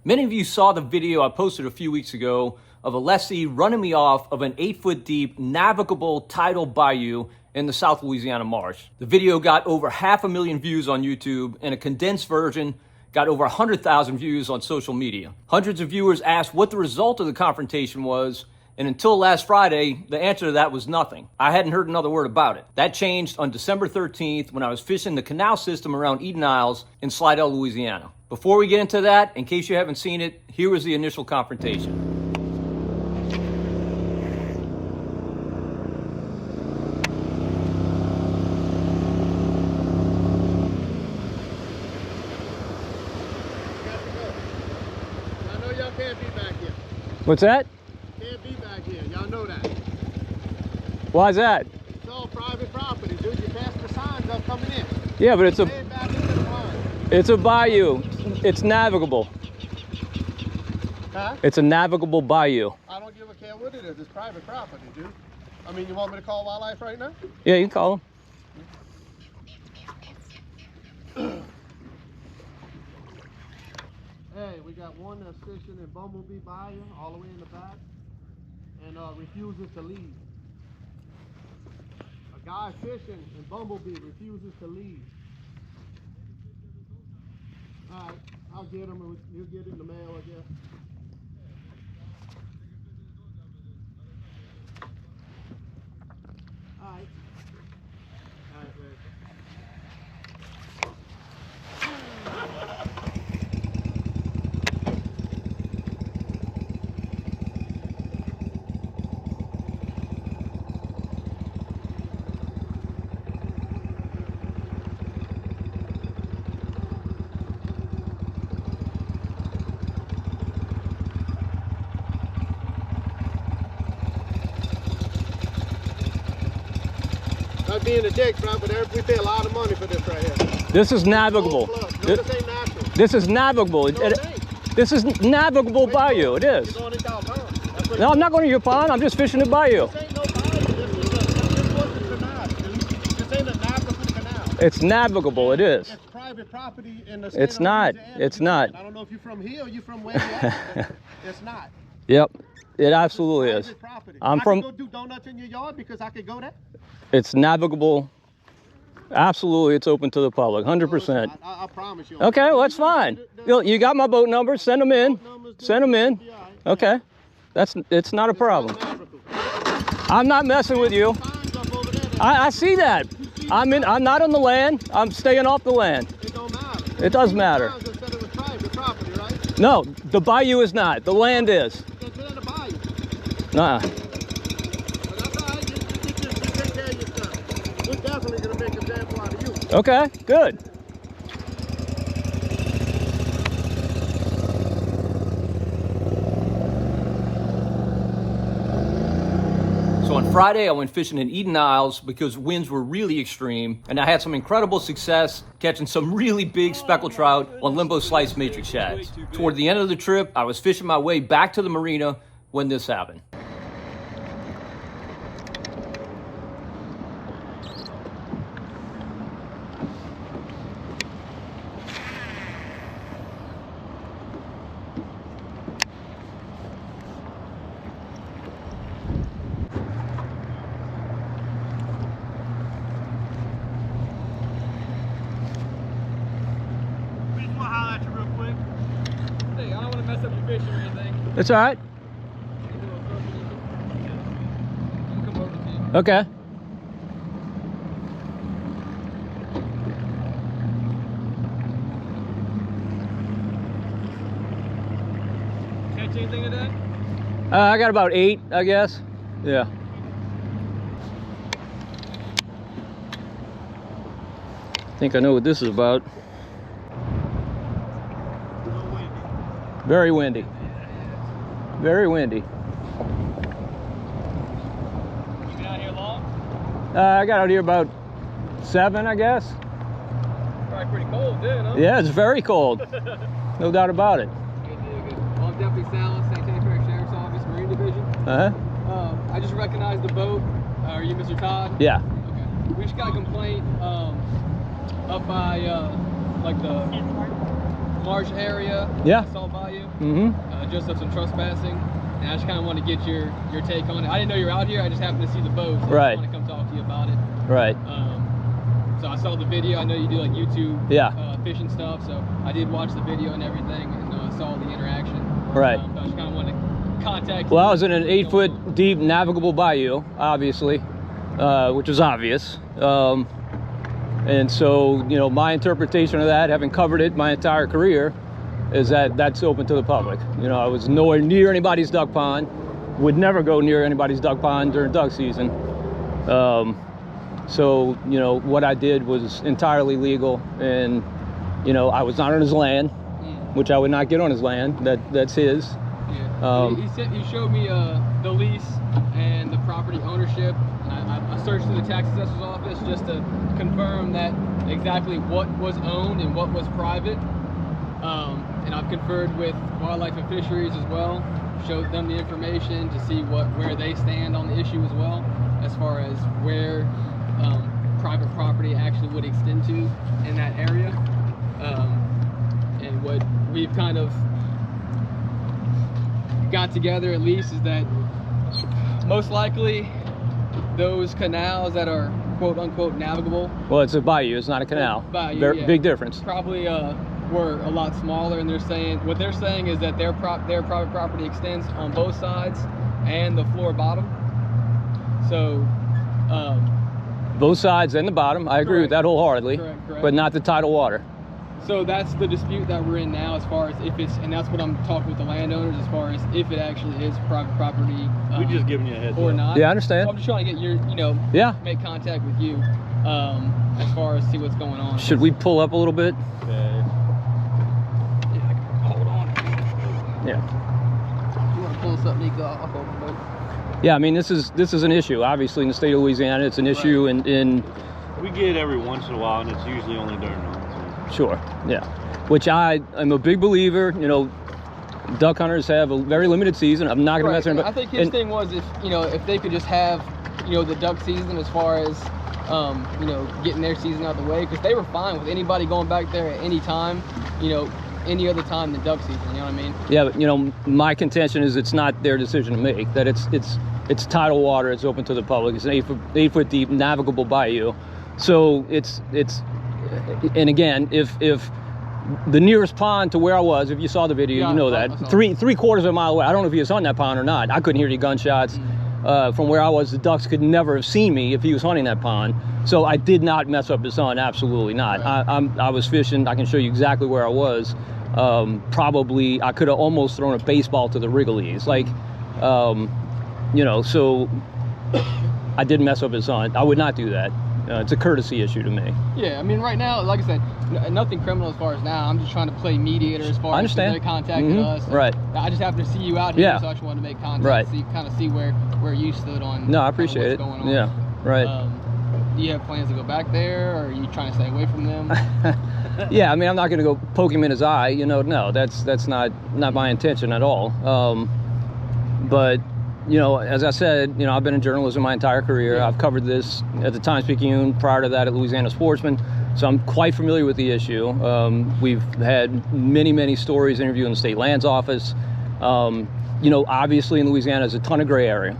Many of you saw the video I posted a few weeks ago of a lessee running me off of an 8-foot deep navigable tidal bayou in the South Louisiana Marsh. The video got over 500,000 views on YouTube, and a condensed version got over 100,000 views on social media. Hundreds of viewers asked what the result of the confrontation was, and until last Friday, the answer to that was nothing. I hadn't heard another word about it. That changed on December 13th when I was fishing the canal system around Eden Isles in Slidell, Louisiana. Before we get into that, in case you haven't seen it, here was the initial confrontation. I know y'all can't be back here. What's that? Can't be back here. Y'all know that. Why is that? It's all private property, dude. You pass the signs up coming in. Yeah, but it's Stay back into the line. it's a bayou. It's navigable. Huh? It's a navigable bayou. I don't give a care what it is. It's private property, dude. I mean, you want me to call wildlife right now? Yeah, you can call them. Hey, we got one that's fishing in Bumblebee Bayou, all the way in the back, and refuses to leave. A guy fishing in Bumblebee refuses to leave. All right, I'll get him, and he'll get it in the mail, I guess. All right. All right, man. Not being a dick, bro, but we pay a lot of money for this right here. This is navigable. No, this ain't natural. This is navigable. No, it ain't. This is navigable bayou. It is. You're going into our pond. That's what No, I'm not going to your pond. I'm just fishing the bayou. This ain't no bayou. This was a canal, dude. This ain't a navigable canal. It's navigable. It is. It's private property in the state It's of not. Louisiana. It's not. I don't know if you're from here or you're from where you're at, but it's not. Yep. It absolutely is. Private property. I'm I from. can go do donuts in your yard because I could go there. It's navigable. Absolutely, it's open to the public. 100%. I promise you. Okay, well, that's fine. You got my boat numbers. Send them in. Send them in. Okay. It's not a problem. I'm not messing with you. I see that. I'm not on the land. I'm staying off the land. It don't matter. It does matter. Said it was private property, right? No, the bayou is not. The land is. It's in the bayou. Nah. But that's all right. You take care of yourself. We're definitely gonna make an example out of you. Okay, good. So on Friday, I went fishing in Eden Isles because winds were really extreme, and I had some incredible success catching some really big speckled trout on limbo sliced matrix shads. Toward the end of the trip, I was fishing my way back to the marina when this happened. Hey, I don't want to mess up your fishing or anything. It's all right. I'm gonna come over to you. Okay. Catch anything today? I got about 8, I guess. Yeah. I think I know what this is about. Very windy. Very windy. You been out here long? I got out here about 7, I guess. Probably pretty cold, dude, huh? Yeah, it's very cold. No doubt about it. Good deal, good. Well, I'm Deputy Sallis, St. Fair Sheriff's Office, Marine Division. Uh-huh. I just recognized the boat. Are you Mr. Todd? Yeah. Okay. We just got a complaint up by like the Marsh area. Yeah. Salt Bayou. Mm-hmm. Just of some trespassing, and I just kind of want to get your take on it. I didn't know you were out here. I just happened to see the boat, so I Right. just want to come talk to you about it. Right. So I saw the video. I know you do like YouTube fishing stuff, so I did watch the video and everything, and saw the interaction. Right. I just kind of wanted to contact you. Well, I was in an 8-foot deep navigable bayou, obviously, which was obvious. And so, you know, my interpretation of that, having covered it my entire career, is that that's open to the public. You know, I was nowhere near anybody's duck pond, would never go near anybody's duck pond during duck season. So, you know, what I did was entirely legal, and, you know, I was not on his land, which I would not get on his land. That's his. Yeah. He showed me the lease and the property ownership. And I searched through the tax assessor's office just to confirm that exactly what was owned and what was private. And I've conferred with Wildlife and Fisheries as well, showed them the information to see where they stand on the issue as well, as far as where private property actually would extend to in that area. And what we've kind of got together at least is that most likely those canals that are quote unquote navigable. Well, it's a bayou, it's not a canal. Bayou, yeah. Big difference. Probably were a lot smaller, and what they're saying is that their private property extends on both sides and the floor bottom. So both sides and the bottom, I agree with that wholeheartedly. Correct. But not the tidal water. So that's the dispute that we're in now, as far as if it's, and that's what I'm talking with the landowners, as far as if it actually is private property. We're just giving you a heads or up. not. Yeah, I understand. So I'm just trying to get your, make contact with you, as far as see what's going on. Should we pull up a little bit? Okay. Hold on. Yeah. You want to pull this up, Nico? I'll hold the boat. Yeah, I mean, this is an issue. Obviously, in the state of Louisiana, it's an issue in We get it every once in a while, and it's usually only during the hunting. Sure, yeah. Which I am a big believer. You know, duck hunters have a very limited season. I'm not going to mess around. I think his thing was if they could just have the duck season as far as getting their season out of the way, because they were fine with anybody going back there at any time, any other time than duck season. You know what I mean? Yeah, but my contention is it's not their decision to make. That it's tidal water. It's open to the public. It's an 8-foot deep navigable bayou. So it's and again, if the nearest pond to where I was, if you saw the video, you know that three-quarters of a mile away. I don't know if he was on that pond or not. I couldn't hear any gunshots. From where I was, the ducks could never have seen me if he was hunting that pond. So I did not mess up his hunt. Absolutely not. Right. I was fishing. I can show you exactly where I was. Probably I could have almost thrown a baseball to the Wrigley's. Like, so I didn't mess up his hunt. I would not do that. It's a courtesy issue to me. Yeah, I mean, right now, like I said, nothing criminal as far as now. I'm just trying to play mediator as far as they contacted us. Right. I just happened to see you out here, so I just wanted to make contact, see where you stood on. No, I appreciate it. Going on. Yeah, right. Do you have plans to go back there, or are you trying to stay away from them? Yeah, I mean, I'm not going to go poke him in his eye. No, that's not my intention at all. But as I said, I've been in journalism my entire career. I've covered this at the Times-Picayune, prior to that at Louisiana Sportsman. So I'm quite familiar with the issue. We've had many stories interviewing the state lands office. Obviously in Louisiana there's a ton of gray area,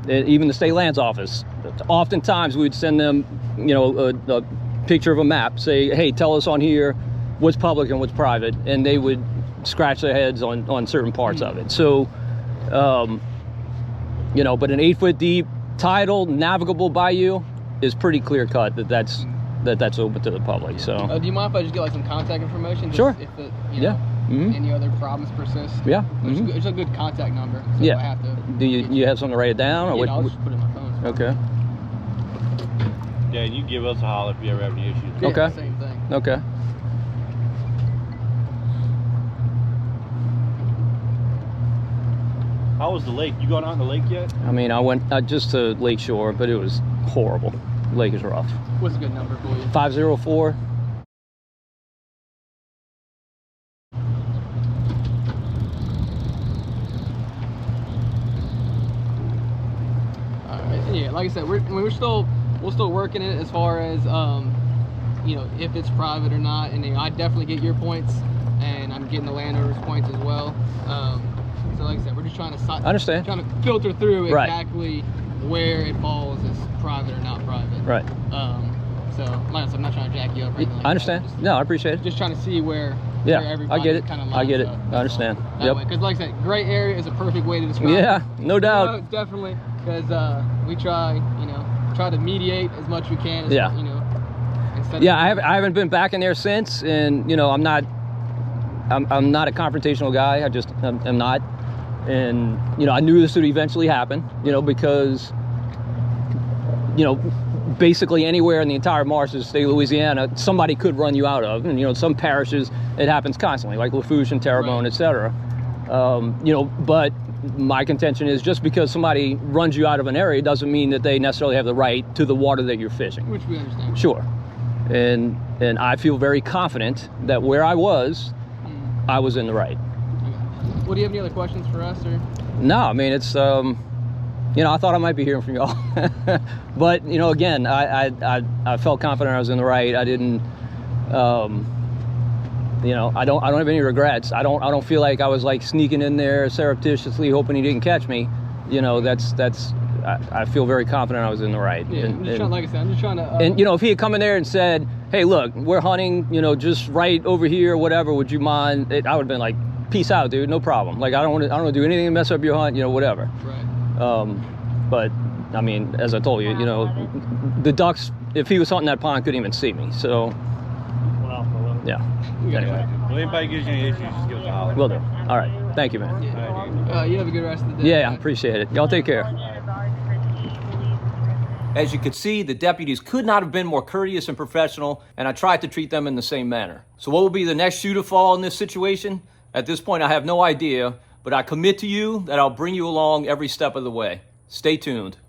even the state lands office, oftentimes we'd send them, a picture of a map, say, hey, tell us on here what's public and what's private, and they would scratch their heads on certain parts of it. So, but an 8-foot deep tidal navigable bayou is pretty clear cut that's open to the public. So do you mind if I just get some contact information? Sure. If any other problems persist. Yeah. It's a good contact number. So yeah. I have to. Do you have something to write it down, or what? I'll just put it in my phone. Okay. Yeah, you give us a holler if you ever have any issues. Yeah, okay. Same thing. Okay. How was the lake? You going out in the lake yet? I mean, I went just to Lake Shore, but it was horrible. The lake is rough. What's a good number for you? 504. Yeah, like I said, we're still working it as far as you know, if it's private or not. And you know, I definitely get your points, and I'm getting the landowner's points as well. So like I said, we're just trying to understand, trying to filter through right. exactly where it falls as private or not private. Right. So like I said, I'm not trying to jack you up or anything like I understand. that. No, I appreciate it. Just trying to see where I get it. kind of I get it. up, I understand. Yep. Because like I said, gray area is a perfect way to describe it. Yeah, no doubt. You know, definitely, because we try to mediate as much as we can. As, Yeah. You know, instead Yeah, of, I haven't been back in there since, and you know, I'm not a confrontational guy. I'm not, and you know, I knew this would eventually happen. You know, because you know, basically anywhere in the entire Marsh of state of Louisiana, somebody could run you out of, and you know, some parishes it happens constantly, like Lafourche and Terrebonne, Right. etc. You know, but my contention is just because somebody runs you out of an area doesn't mean that they necessarily have the right to the water that you're fishing. which we understand. Sure. And I feel very confident that where I was in the right. Okay. Well, do you have any other questions for us, or? No, I mean, it's you know, I thought I might be hearing from y'all, but you know, again, I felt confident I was in the right. I didn't, you know, I don't have any regrets. I don't feel like I was like sneaking in there surreptitiously hoping he didn't catch me. You know, I feel very confident I was in the right. Yeah, I'm just trying, like I said, I'm just trying to. And you know, if he had come in there and said, "Hey, look, we're hunting, you know, just right over here, whatever. Would you mind?" I would have been like, "Peace out, dude. No problem. Like, I don't want to do anything to mess up your hunt. You know, whatever." Right. But I mean, as I told you, you know, the ducks. If he was hunting that pond, couldn't even see me. So, yeah. Anyway, Well, anybody gives you any issues, just give us a holler. will do. All right. Thank you, man. Yeah. You have a good rest of the day. Yeah, appreciate it. Y'all take care. As you could see, the deputies could not have been more courteous and professional, and I tried to treat them in the same manner. So what will be the next shoe to fall in this situation? At this point, I have no idea, but I commit to you that I'll bring you along every step of the way. Stay tuned.